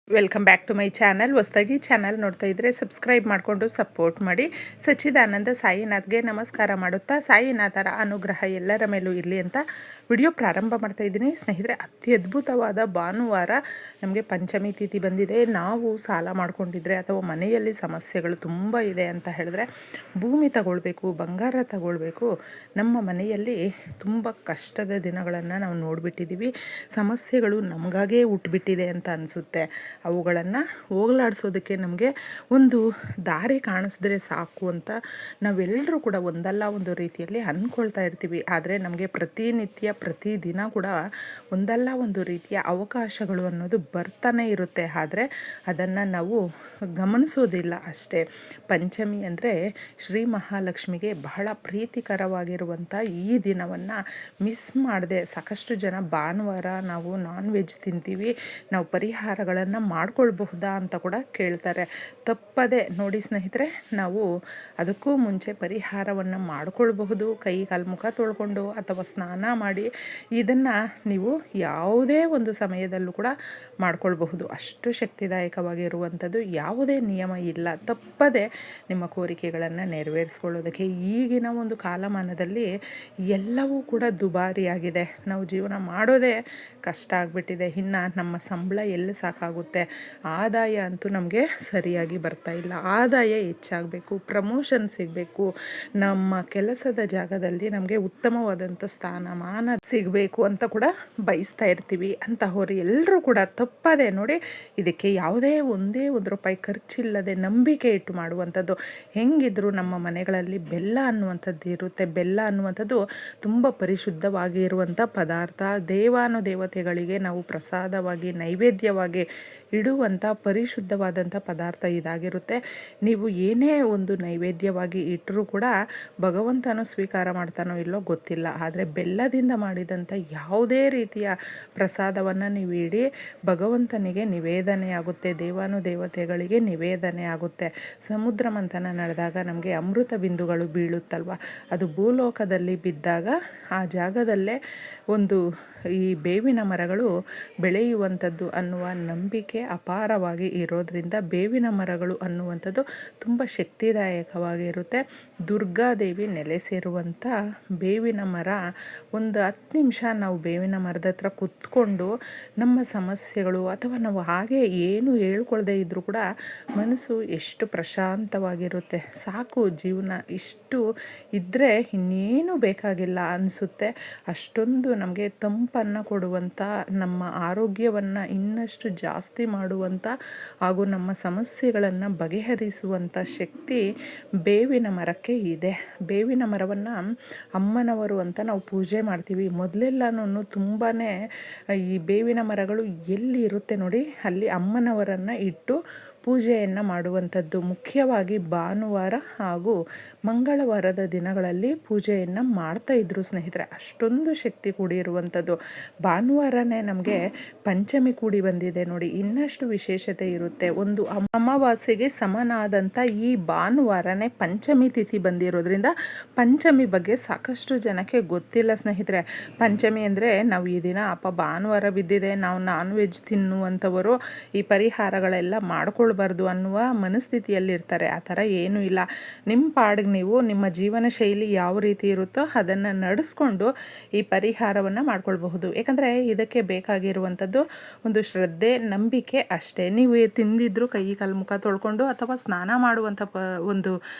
Welcome back to my channel. ಹೊಸದಾಗಿ channel ನೋಡ್ತಾ ಇದ್ದರೆ ಸಬ್ಸ್ಕ್ರೈಬ್ ಮಾಡಿಕೊಂಡು ಸಪೋರ್ಟ್ ಮಾಡಿ. ಸಚ್ಚಿದಾನಂದ ಸಾಯಿನಾಥ್ಗೆ ನಮಸ್ಕಾರ ಮಾಡುತ್ತಾ ಸಾಯಿನಾಥರ ಅನುಗ್ರಹ ಎಲ್ಲರ ಮೇಲೂ ಇರಲಿ ಅಂತ ವಿಡಿಯೋ ಪ್ರಾರಂಭ ಮಾಡ್ತಾ ಇದ್ದೀನಿ. ಸ್ನೇಹಿತರೆ, ಅತ್ಯದ್ಭುತವಾದ ಭಾನುವಾರ ನಮಗೆ ಪಂಚಮಿ ತಿಥಿ ಬಂದಿದೆ. ನಾವು ಸಾಲ ಮಾಡ್ಕೊಂಡಿದ್ರೆ ಅಥವಾ ಮನೆಯಲ್ಲಿ ಸಮಸ್ಯೆಗಳು ತುಂಬ ಇದೆ ಅಂತ ಹೇಳಿದ್ರೆ ಭೂಮಿ ತಗೊಳ್ಬೇಕು, ಬಂಗಾರ ತಗೊಳ್ಬೇಕು. ನಮ್ಮ ಮನೆಯಲ್ಲಿ ತುಂಬ ಕಷ್ಟದ ದಿನಗಳನ್ನು ನಾವು ನೋಡಿಬಿಟ್ಟಿದ್ದೀವಿ. ಸಮಸ್ಯೆಗಳು ನಮಗಾಗೇ ಹುಟ್ಟುಬಿಟ್ಟಿದೆ ಅಂತ ಅನಿಸುತ್ತೆ. ಅವುಗಳನ್ನು ಹೋಗಲಾಡಿಸೋದಕ್ಕೆ ನಮಗೆ ಒಂದು ದಾರಿ ಕಾಣಿಸಿದ್ರೆ ಸಾಕು ಅಂತ ನಾವೆಲ್ಲರೂ ಕೂಡ ಒಂದಲ್ಲ ಒಂದು ರೀತಿಯಲ್ಲಿ ಅಂದ್ಕೊಳ್ತಾ ಇರ್ತೀವಿ. ಆದರೆ ನಮಗೆ ಪ್ರತಿನಿತ್ಯ ಪ್ರತಿದಿನ ಕೂಡ ಒಂದಲ್ಲ ಒಂದು ರೀತಿಯ ಅವಕಾಶಗಳು ಅನ್ನೋದು ಬರ್ತಾನೆ ಇರುತ್ತೆ. ಆದರೆ ಅದನ್ನು ನಾವು ಗಮನಿಸೋದಿಲ್ಲ ಅಷ್ಟೇ. ಪಂಚಮಿ ಅಂದರೆ ಶ್ರೀ ಮಹಾಲಕ್ಷ್ಮಿಗೆ ಬಹಳ ಪ್ರೀತಿಕರವಾಗಿರುವಂಥ ಈ ದಿನವನ್ನು ಮಿಸ್ ಮಾಡದೆ ಸಾಕಷ್ಟು ಜನ ಭಾನುವಾರ ನಾವು ನಾನ್ ವೆಜ್ ತಿಂತೀವಿ, ನಾವು ಪರಿಹಾರಗಳನ್ನು ಮಾಡ್ಕೊಳ್ಬಹುದಾ ಅಂತ ಕೂಡ ಕೇಳ್ತಾರೆ. ತಪ್ಪದೆ ನೋಡಿ ಸ್ನೇಹಿತರೆ, ನಾವು ಅದಕ್ಕೂ ಮುಂಚೆ ಪರಿಹಾರವನ್ನು ಮಾಡ್ಕೊಳ್ಬಹುದು. ಕೈ ಕಾಲು ಮುಖ ತೊಳ್ಕೊಂಡು ಅಥವಾ ಸ್ನಾನ ಮಾಡಿ ಇದನ್ನು ನೀವು ಯಾವುದೇ ಒಂದು ಸಮಯದಲ್ಲೂ ಕೂಡ ಮಾಡ್ಕೊಳ್ಬಹುದು. ಅಷ್ಟು ಶಕ್ತಿದಾಯಕವಾಗಿರುವಂಥದ್ದು. ಯಾವುದೇ ನಿಯಮ ಇಲ್ಲ. ತಪ್ಪದೆ ನಿಮ್ಮ ಕೋರಿಕೆಗಳನ್ನು ನೆರವೇರಿಸ್ಕೊಳ್ಳೋದಕ್ಕೆ ಈಗಿನ ಒಂದು ಕಾಲಮಾನದಲ್ಲಿ ಎಲ್ಲವೂ ಕೂಡ ದುಬಾರಿಯಾಗಿದೆ. ನಾವು ಜೀವನ ಮಾಡೋದೇ ಕಷ್ಟ ಆಗಿಬಿಟ್ಟಿದೆ. ಇನ್ನು ನಮ್ಮ ಸಂಬಳ ಎಲ್ಲಿ ಸಾಕಾಗುತ್ತೆ? ಆದಾಯ ಅಂತೂ ನಮಗೆ ಸರಿಯಾಗಿ ಬರ್ತಾ ಇಲ್ಲ. ಆದಾಯ ಹೆಚ್ಚಾಗಬೇಕು, ಪ್ರಮೋಷನ್ ಸಿಗಬೇಕು, ನಮ್ಮ ಕೆಲಸದ ಜಾಗದಲ್ಲಿ ನಮಗೆ ಉತ್ತಮವಾದಂಥ ಸ್ಥಾನಮಾನ ಸಿಗಬೇಕು ಅಂತ ಕೂಡ ಬಯಸ್ತಾ ಇರ್ತೀವಿ. ಅಂತಹವರು ಎಲ್ಲರೂ ಕೂಡ ತಪ್ಪದೆ ನೋಡಿ, ಇದಕ್ಕೆ ಯಾವುದೇ ಒಂದೇ ಒಂದು ರೂಪಾಯಿ ಖರ್ಚಿಲ್ಲದೆ ನಂಬಿಕೆ ಇಟ್ಟು ಮಾಡುವಂಥದ್ದು. ಹೆಂಗಿದ್ರು ನಮ್ಮ ಮನೆಗಳಲ್ಲಿ ಬೆಲ್ಲ ಅನ್ನುವಂಥದ್ದು ಇರುತ್ತೆ. ಬೆಲ್ಲ ಅನ್ನುವಂಥದ್ದು ತುಂಬ ಪರಿಶುದ್ಧವಾಗಿರುವಂಥ ಪದಾರ್ಥ. ದೇವಾನುದೇವತೆಗಳಿಗೆ ನಾವು ಪ್ರಸಾದವಾಗಿ ನೈವೇದ್ಯವಾಗಿ ಇಡುವಂಥ ಪರಿಶುದ್ಧವಾದಂಥ ಪದಾರ್ಥ ಇದಾಗಿರುತ್ತೆ. ನೀವು ಏನೇ ಒಂದು ನೈವೇದ್ಯವಾಗಿ ಇಟ್ಟರೂ ಕೂಡ ಭಗವಂತನು ಸ್ವೀಕಾರ ಮಾಡ್ತಾನೋ ಇಲ್ಲೋ ಗೊತ್ತಿಲ್ಲ. ಆದರೆ ಬೆಲ್ಲದಿಂದ ಮಾಡಿದಂಥ ಯಾವುದೇ ರೀತಿಯ ಪ್ರಸಾದವನ್ನು ನೀವು ಇಡಿ, ಭಗವಂತನಿಗೆ ನಿವೇದನೆ ಆಗುತ್ತೆ, ದೇವಾನುದೇವತೆಗಳಿಗೆ ನಿವೇದನೆ ಆಗುತ್ತೆ. ಸಮುದ್ರ ಮಂಥನ ನಡೆದಾಗ ನಮಗೆ ಅಮೃತ ಬಿಂದುಗಳು ಬೀಳುತ್ತಲ್ವ, ಅದು ಭೂಲೋಕದಲ್ಲಿ ಬಿದ್ದಾಗ ಆ ಜಾಗದಲ್ಲೇ ಒಂದು ಈ ಬೇವಿನ ಮರಗಳು ಬೆಳೆಯುವಂಥದ್ದು ಅನ್ನುವ ನಂಬಿಕೆ ಅಪಾರವಾಗಿ ಇರೋದರಿಂದ ಬೇವಿನ ಮರಗಳು ಅನ್ನುವಂಥದ್ದು ತುಂಬ ಶಕ್ತಿದಾಯಕವಾಗಿರುತ್ತೆ. ದುರ್ಗಾದೇವಿ ನೆಲೆಸಿರುವಂಥ ಬೇವಿನ ಮರ, ಒಂದು 10 ನಿಮಿಷ ನಾವು ಬೇವಿನ ಮರದ ಹತ್ರ ಕೂತ್ಕೊಂಡು ನಮ್ಮ ಸಮಸ್ಯೆಗಳು ಅಥವಾ ನಾವು ಹಾಗೆ ಏನು ಹೇಳ್ಕೊಳ್ದೇ ಇದ್ದರೂ ಕೂಡ ಮನಸ್ಸು ಎಷ್ಟು ಪ್ರಶಾಂತವಾಗಿರುತ್ತೆ. ಸಾಕು, ಜೀವನ ಇಷ್ಟು ಇದ್ದರೆ ಇನ್ನೇನು ಬೇಕಾಗಿಲ್ಲ ಅನಿಸುತ್ತೆ. ಅಷ್ಟೊಂದು ನಮಗೆ ತಂಪನ್ನು ಕೊಡುವಂಥ, ನಮ್ಮ ಆರೋಗ್ಯವನ್ನು ಇನ್ನಷ್ಟು ಜಾಸ್ತಿ ಮಾಡುವಂಥ ಹಾಗೂ ನಮ್ಮ ಸಮಸ್ಯೆಗಳನ್ನು ಬಗೆಹರಿಸುವಂಥ ಶಕ್ತಿ ಬೇವಿನ ಮರಕ್ಕೆ ಇದೆ. ಬೇವಿನ ಮರವನ್ನು ಅಮ್ಮನವರು ಅಂತ ನಾವು ಪೂಜೆ ಮಾಡ್ತೀವಿ. ಮೊದಲೆಲ್ಲನೂ ತುಂಬಾ ಈ ಬೇವಿನ ಮರಗಳು ಎಲ್ಲಿ ಇರುತ್ತೆ ನೋಡಿ, ಅಲ್ಲಿ ಅಮ್ಮನವರನ್ನು ಇಟ್ಟು ಪೂಜೆಯನ್ನು ಮಾಡುವಂಥದ್ದು. ಮುಖ್ಯವಾಗಿ ಭಾನುವಾರ ಹಾಗೂ ಮಂಗಳವಾರದ ದಿನಗಳಲ್ಲಿ ಪೂಜೆಯನ್ನು ಮಾಡ್ತಾ ಇದ್ರು ಸ್ನೇಹಿತರೆ. ಅಷ್ಟೊಂದು ಶಕ್ತಿ ಕೂಡಿರುವಂಥದ್ದು. ಭಾನುವಾರನೇ ನಮಗೆ ಪಂಚಮಿ ಕೂಡಿ ಬಂದಿದೆ ನೋಡಿ, ಇನ್ನಷ್ಟು ವಿಶೇಷತೆ ಇರುತ್ತೆ. ಒಂದು ಅಮಾವಾಸ್ಯೆಗೆ ಸಮನಾದಂಥ ಈ ಭಾನುವಾರನೇ ಪಂಚಮಿ ತಿಥಿ ಬಂದಿರೋದ್ರಿಂದ ಪಂಚಮಿ ಬಗ್ಗೆ ಸಾಕಷ್ಟು ಜನಕ್ಕೆ ಗೊತ್ತಿಲ್ಲ ಸ್ನೇಹಿತರೆ. ಪಂಚಮಿ ಅಂದರೆ ನಾವು ಈ ದಿನ ಭಾನುವಾರ ಬಿದ್ದಿದೆ, ನಾವು ನಾನ್ ವೆಜ್ ತಿನ್ನುವಂಥವರು ಈ ಪರಿಹಾರಗಳೆಲ್ಲ ಮಾಡ್ಕೊಳ್ಬಾರ್ದು ಅನ್ನುವ ಮನಸ್ಥಿತಿಯಲ್ಲಿರ್ತಾರೆ. ಆ ಥರ ಏನೂ ಇಲ್ಲ. ನಿಮ್ಮ ಪಾಡಿಗೆ ನೀವು ನಿಮ್ಮ ಜೀವನ ಶೈಲಿ ಯಾವ ರೀತಿ ಇರುತ್ತೋ ಅದನ್ನು ನಡೆಸ್ಕೊಂಡು ಈ ಪರಿಹಾರವನ್ನು ಮಾಡ್ಕೊಳ್ಬಹುದು. ಯಾಕಂದರೆ ಇದಕ್ಕೆ ಬೇಕಾಗಿರುವಂಥದ್ದು ಒಂದು ಶ್ರದ್ಧೆ, ನಂಬಿಕೆ ಅಷ್ಟೇ. ನೀವು ತಿಂದಿದ್ರು ಕೈ ಕಾಲು ಮುಖ ತೊಳ್ಕೊಂಡು ಅಥವಾ ಸ್ನಾನ ಮಾಡುವಂಥ ಒಂದು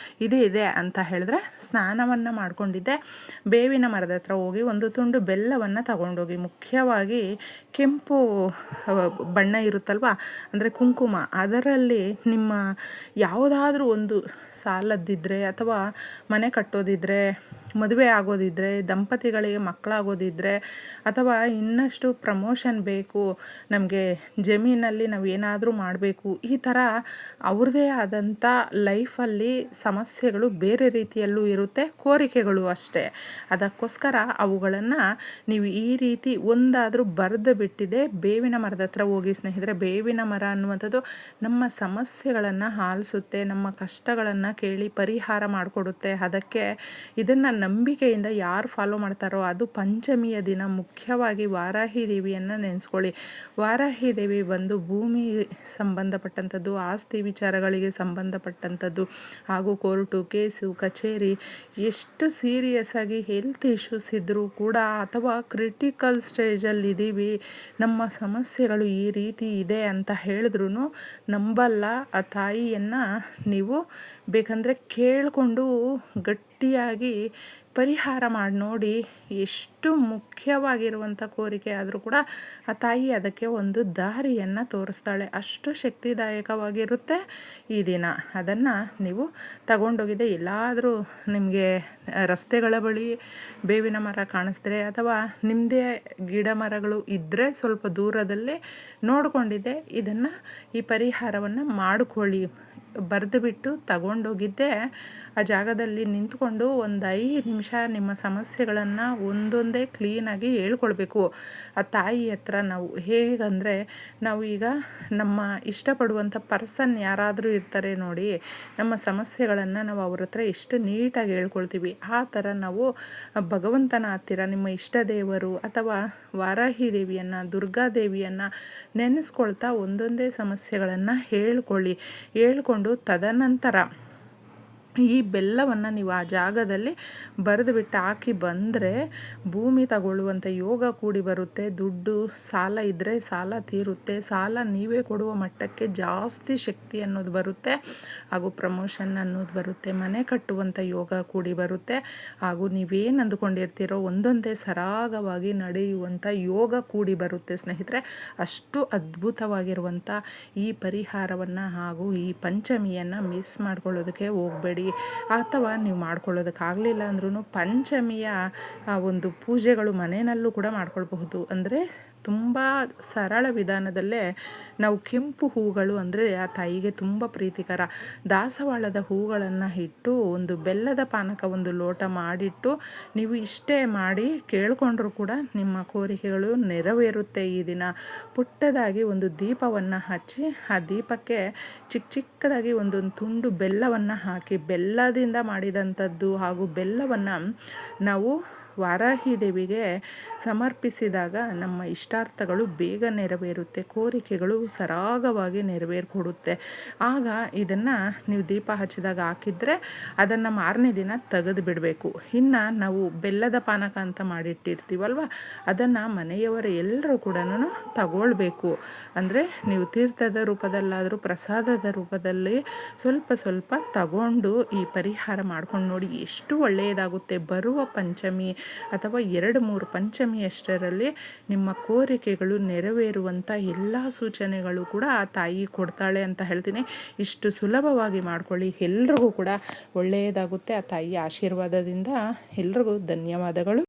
ಇದೆ ಅಂತ ಹೇಳಿದ್ರೆ ಸ್ನಾನವನ್ನು ಮಾಡ್ಕೊಂಡಿದ್ದೆ ಬೇವಿನ ಮರದ ಹತ್ರ ಹೋಗಿ ಒಂದು ತುಂಡು ಬೆಲ್ಲವನ್ನು ತಗೊಂಡೋಗಿ, ಮುಖ್ಯವಾಗಿ ಕೆಂಪು ಬಣ್ಣ ಇರುತ್ತಲ್ವ, ಅಂದರೆ ಕುಂಕುಮ, ಅದರಲ್ಲಿ ನಿಮ್ಮ ಯಾವುದಾದ್ರೂ ಒಂದು ಸಾಲದ್ದಿದ್ದರೆ ಅಥವಾ ಮನೆ ಕಟ್ಟೋದಿದ್ದರೆ, ಮದುವೆ ಆಗೋದಿದ್ದರೆ, ದಂಪತಿಗಳಿಗೆ ಮಕ್ಕಳಾಗೋದಿದ್ದರೆ, ಅಥವಾ ಇನ್ನಷ್ಟು ಪ್ರಮೋಷನ್ ಬೇಕು, ನಮಗೆ ಜಮೀನಲ್ಲಿ ನಾವು ಏನಾದರೂ ಮಾಡಬೇಕು, ಈ ಥರ ಅವ್ರದ್ದೇ ಆದಂಥ ಲೈಫಲ್ಲಿ ಸಮಸ್ಯೆಗಳು ಬೇರೆ ರೀತಿಯಲ್ಲೂ ಇರುತ್ತೆ, ಕೋರಿಕೆಗಳು ಅಷ್ಟೇ. ಅದಕ್ಕೋಸ್ಕರ ಅವುಗಳನ್ನು ನೀವು ಈ ರೀತಿ ಒಂದಾದರೂ ಬರೆದು ಬಿಟ್ಟಿದೆ ಬೇವಿನ ಮರದ ಹತ್ರ ಹೋಗಿ ಸ್ನೇಹಿತರೆ. ಬೇವಿನ ಮರ ಅನ್ನುವಂಥದ್ದು ನಮ್ಮ ಸಮಸ್ಯೆಗಳನ್ನು ಆಲಿಸುತ್ತೆ, ನಮ್ಮ ಕಷ್ಟಗಳನ್ನು ಕೇಳಿ ಪರಿಹಾರ ಮಾಡಿಕೊಡುತ್ತೆ. ಅದಕ್ಕೆ ಇದನ್ನು ನಂಬಿಕೆಯಿಂದ ಯಾರು ಫಾಲೋ ಮಾಡ್ತಾರೋ ಅದು ಪಂಚಮಿಯ ದಿನ ಮುಖ್ಯವಾಗಿ ವಾರಾಹಿ ದೇವಿಯನ್ನು ನೆನೆಸ್ಕೊಳ್ಳಿ. ವಾರಾಹಿ ದೇವಿ ಬಂದು ಭೂಮಿ ಸಂಬಂಧಪಟ್ಟಂಥದ್ದು, ಆಸ್ತಿ ವಿಚಾರಗಳಿಗೆ ಸಂಬಂಧಪಟ್ಟಂಥದ್ದು, ಹಾಗೂ ಕೋರ್ಟು, ಕೇಸು, ಕಚೇರಿ, ಎಷ್ಟು ಸೀರಿಯಸ್ ಆಗಿ ಹೆಲ್ತ್ ಇಶ್ಯೂಸ್ ಇದ್ದರೂ ಕೂಡ ಅಥವಾ ಕ್ರಿಟಿಕಲ್ ಸ್ಟೇಜಲ್ಲಿದ್ದೀವಿ, ನಮ್ಮ ಸಮಸ್ಯೆಗಳು ಈ ರೀತಿ ಇದೆ ಅಂತ ಹೇಳಿದ್ರೂ ನಂಬಲ್ಲ. ಆ ತಾಯಿಯನ್ನು ನೀವು ಬೇಕಂದರೆ ಕೇಳಿಕೊಂಡು ಗಟ್ಟಿಯಾಗಿ ಪರಿಹಾರ ಮಾಡಿ ನೋಡಿ. ಎಷ್ಟು ಮುಖ್ಯವಾಗಿರುವಂಥ ಕೋರಿಕೆ ಆದರೂ ಕೂಡ ಆ ತಾಯಿ ಅದಕ್ಕೆ ಒಂದು ದಾರಿಯನ್ನು ತೋರಿಸ್ತಾಳೆ. ಅಷ್ಟು ಶಕ್ತಿದಾಯಕವಾಗಿರುತ್ತೆ ಈ ದಿನ. ಅದನ್ನು ನೀವು ತಗೊಂಡೋಗಿದೆ ಎಲ್ಲಾದರೂ ನಿಮಗೆ ರಸ್ತೆಗಳ ಬಳಿ ಬೇವಿನ ಮರ ಕಾಣಿಸಿದ್ರೆ ಅಥವಾ ನಿಮ್ಮದೇ ಗಿಡ ಮರಗಳು ಇದ್ದರೆ ಸ್ವಲ್ಪ ದೂರದಲ್ಲೇ ನೋಡಿಕೊಂಡಿದ್ದೆ ಇದನ್ನು ಈ ಪರಿಹಾರವನ್ನು ಮಾಡಿಕೊಳ್ಳಿ. ಬರೆದು ಬಿಟ್ಟು ತಗೊಂಡೋಗಿದ್ದೆ ಆ ಜಾಗದಲ್ಲಿ ನಿಂತ್ಕೊಂಡು ಒಂದು 5 ನಿಮಿಷ ನಿಮ್ಮ ಸಮಸ್ಯೆಗಳನ್ನು ಒಂದೊಂದೇ ಕ್ಲೀನಾಗಿ ಹೇಳ್ಕೊಳ್ಬೇಕು ಆ ತಾಯಿ ಹತ್ರ. ನಾವು ಹೇಗಂದರೆ, ನಾವು ಈಗ ನಮ್ಮ ಇಷ್ಟಪಡುವಂಥ ಪರ್ಸನ್ ಯಾರಾದರೂ ಇರ್ತಾರೆ ನೋಡಿ, ನಮ್ಮ ಸಮಸ್ಯೆಗಳನ್ನು ನಾವು ಅವ್ರ ಹತ್ರ ಎಷ್ಟು ನೀಟಾಗಿ ಹೇಳ್ಕೊಳ್ತೀವಿ, ಆ ಥರ ನಾವು ಭಗವಂತನ ಹತ್ತಿರ ನಿಮ್ಮ ಇಷ್ಟ ದೇವರು ಅಥವಾ ವಾರಾಹಿ ದೇವಿಯನ್ನು, ದುರ್ಗಾದೇವಿಯನ್ನು ನೆನೆಸ್ಕೊಳ್ತಾ ಒಂದೊಂದೇ ಸಮಸ್ಯೆಗಳನ್ನು ಹೇಳ್ಕೊಂಡು ತದನಂತರ ಈ ಬೆಲ್ಲವನ್ನು ನೀವು ಆ ಜಾಗದಲ್ಲಿ ಬರೆದು ಬಿಟ್ಟು ಹಾಕಿ ಬಂದರೆ ಭೂಮಿ ತಗೊಳ್ಳುವಂಥ ಯೋಗ ಕೂಡಿ ಬರುತ್ತೆ. ದುಡ್ಡು ಸಾಲ ಇದ್ದರೆ ಸಾಲ ತೀರುತ್ತೆ, ಸಾಲ ನೀವೇ ಕೊಡುವ ಮಟ್ಟಕ್ಕೆ ಜಾಸ್ತಿ ಶಕ್ತಿ ಅನ್ನೋದು ಬರುತ್ತೆ, ಹಾಗೂ ಪ್ರಮೋಷನ್ ಅನ್ನೋದು ಬರುತ್ತೆ, ಮನೆ ಕಟ್ಟುವಂಥ ಯೋಗ ಕೂಡಿ ಬರುತ್ತೆ, ಹಾಗೂ ನೀವೇನು ಅಂದುಕೊಂಡಿರ್ತೀರೋ ಒಂದೊಂದೇ ಸರಾಗವಾಗಿ ನಡೆಯುವಂಥ ಯೋಗ ಕೂಡಿ ಬರುತ್ತೆ ಸ್ನೇಹಿತರೆ. ಅಷ್ಟು ಅದ್ಭುತವಾಗಿರುವಂಥ ಈ ಪರಿಹಾರವನ್ನು ಹಾಗೂ ಈ ಪಂಚಮಿಯನ್ನು ಮಿಸ್ ಮಾಡ್ಕೊಳ್ಳೋದಕ್ಕೆ ಹೋಗಬೇಡಿ. ಅಥವಾ ನೀವು ಮಾಡ್ಕೊಳ್ಳೋದಕ್ಕಾಗಲಿಲ್ಲ ಅಂದ್ರೂ ಪಂಚಮಿಯ ಒಂದು ಪೂಜೆಗಳು ಮನೆಯಲ್ಲೂ ಕೂಡ ಮಾಡ್ಕೊಳ್ಬಹುದು. ಅಂದರೆ ತುಂಬ ಸರಳ ವಿಧಾನದಲ್ಲೇ ನಾವು ಕೆಂಪು ಹೂಗಳು ಅಂದರೆ ಆ ತಾಯಿಗೆ ತುಂಬ ಪ್ರೀತಿಕರ ದಾಸವಾಳದ ಹೂಗಳನ್ನು ಇಟ್ಟು ಒಂದು ಬೆಲ್ಲದ ಪಾನಕ ಒಂದು ಲೋಟ ಮಾಡಿಟ್ಟು ನೀವು ಇಷ್ಟೇ ಮಾಡಿ ಕೇಳಿಕೊಂಡ್ರೂ ಕೂಡ ನಿಮ್ಮ ಕೋರಿಕೆಗಳು ನೆರವೇರುತ್ತೆ. ಈ ದಿನ ಪುಟ್ಟದಾಗಿ ಒಂದು ದೀಪವನ್ನು ಹಚ್ಚಿ ಆ ದೀಪಕ್ಕೆ ಚಿಕ್ಕದಾಗಿ ಒಂದೊಂದು ತುಂಡು ಬೆಲ್ಲವನ್ನು ಹಾಕಿ, ಬೆಲ್ಲದಿಂದ ಮಾಡಿದಂಥದ್ದು ಹಾಗೂ ಬೆಲ್ಲವನ್ನು ನಾವು ವಾರಾಹಿ ದೇವಿಗೆ ಸಮರ್ಪಿಸಿದಾಗ ನಮ್ಮ ಇಷ್ಟಾರ್ಥಗಳು ಬೇಗ ನೆರವೇರುತ್ತೆ, ಕೋರಿಕೆಗಳು ಸರಾಗವಾಗಿ ನೆರವೇರಿಕೊಡುತ್ತೆ. ಆಗ ಇದನ್ನು ನೀವು ದೀಪ ಹಚ್ಚಿದಾಗ ಹಾಕಿದರೆ ಅದನ್ನು ಮಾರನೇ ದಿನ ತೆಗೆದು ಬಿಡಬೇಕು. ಇನ್ನು ನಾವು ಬೆಲ್ಲದ ಪಾನಕ ಅಂತ ಮಾಡಿಟ್ಟಿರ್ತೀವಲ್ವ, ಅದನ್ನು ಮನೆಯವರ ಎಲ್ಲರೂ ಕೂಡ ತಗೊಳ್ಬೇಕು. ಅಂದರೆ ನೀವು ತೀರ್ಥದ ರೂಪದಲ್ಲಾದರೂ ಪ್ರಸಾದದ ರೂಪದಲ್ಲಿ ಸ್ವಲ್ಪ ತಗೊಂಡು ಈ ಪರಿಹಾರ ಮಾಡ್ಕೊಂಡು ನೋಡಿ, ಎಷ್ಟು ಒಳ್ಳೆಯದಾಗುತ್ತೆ. ಬರುವ ಪಂಚಮಿ ಅಥವಾ 2-3 ಪಂಚಮಿಯಷ್ಟರಲ್ಲಿ ನಿಮ್ಮ ಕೋರಿಕೆಗಳು ನೆರವೇರುವಂಥ ಎಲ್ಲ ಸೂಚನೆಗಳು ಕೂಡ ಆ ತಾಯಿ ಕೊಡ್ತಾಳೆ ಅಂತ ಹೇಳ್ತೀನಿ. ಇಷ್ಟು ಸುಲಭವಾಗಿ ಮಾಡ್ಕೊಳ್ಳಿ, ಎಲ್ರಿಗೂ ಕೂಡ ಒಳ್ಳೆಯದಾಗುತ್ತೆ. ಆ ತಾಯಿಯ ಆಶೀರ್ವಾದದಿಂದ ಎಲ್ರಿಗೂ ಧನ್ಯವಾದಗಳು.